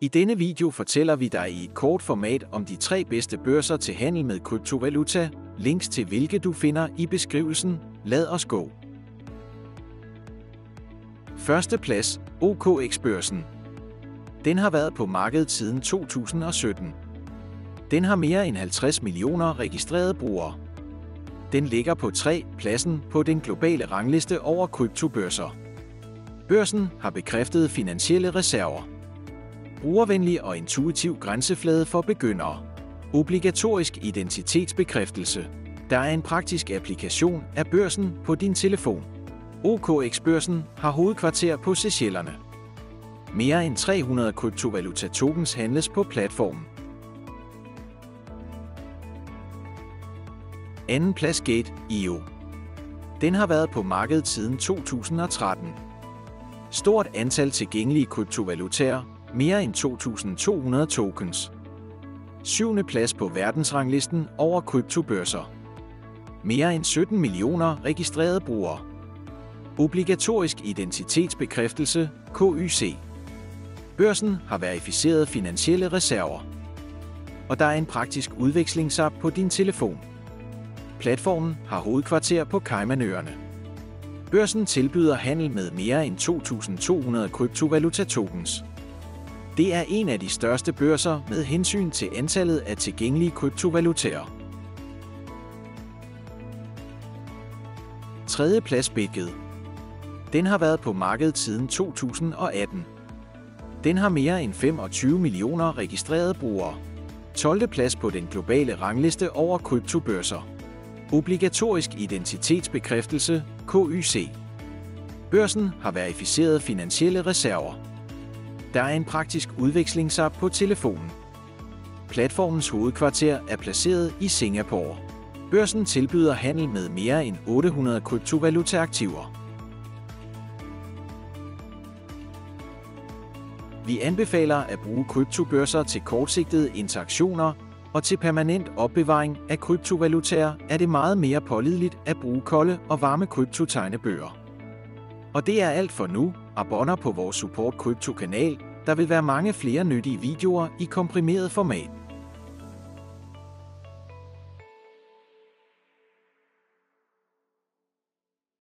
I denne video fortæller vi dig i et kort format om de 3 bedste børser til handel med kryptovaluta, links til hvilke du finder i beskrivelsen. Lad os gå. Første plads, OKX-børsen. Den har været på markedet siden 2017. Den har mere end 50 millioner registrerede brugere. Den ligger på 3. pladsen på den globale rangliste over kryptobørser. Børsen har bekræftede finansielle reserver. Brugervenlig og intuitiv grænseflade for begyndere. Obligatorisk identitetsbekræftelse. Der er en praktisk applikation af børsen på din telefon. OKX-børsen har hovedkvarter på Seychellerne. Mere end 300 kryptovaluta tokens handles på platformen. Anden plads, Gate.io. Den har været på markedet siden 2013. Stort antal tilgængelige kryptovalutaer, mere end 2.200 tokens. 7. plads på verdensranglisten over kryptobørser. Mere end 17 millioner registrerede brugere. Obligatorisk identitetsbekræftelse, KYC. Børsen har verificeret finansielle reserver. Og der er en praktisk udvekslingsapp på din telefon. Platformen har hovedkvarter på Caymanøerne. Børsen tilbyder handel med mere end 2.200 kryptovaluta tokens. Det er en af de største børser med hensyn til antallet af tilgængelige kryptovalutaer. 3. plads, Bitget. Den har været på markedet siden 2018. Den har mere end 25 millioner registrerede brugere. 12. plads på den globale rangliste over kryptobørser. Obligatorisk identitetsbekræftelse, KYC. Børsen har verificeret finansielle reserver. Der er en praktisk udvekslingsapp på telefonen. Platformens hovedkvarter er placeret i Singapore. Børsen tilbyder handel med mere end 800 kryptovalutaaktiver. Vi anbefaler at bruge kryptobørser til kortsigtede interaktioner, og til permanent opbevaring af kryptovalutaer er det meget mere pålideligt at bruge kolde og varme kryptotegnebøger. Og det er alt for nu. Abonner på vores Support Krypto kanal. Der vil være mange flere nyttige videoer i komprimeret format.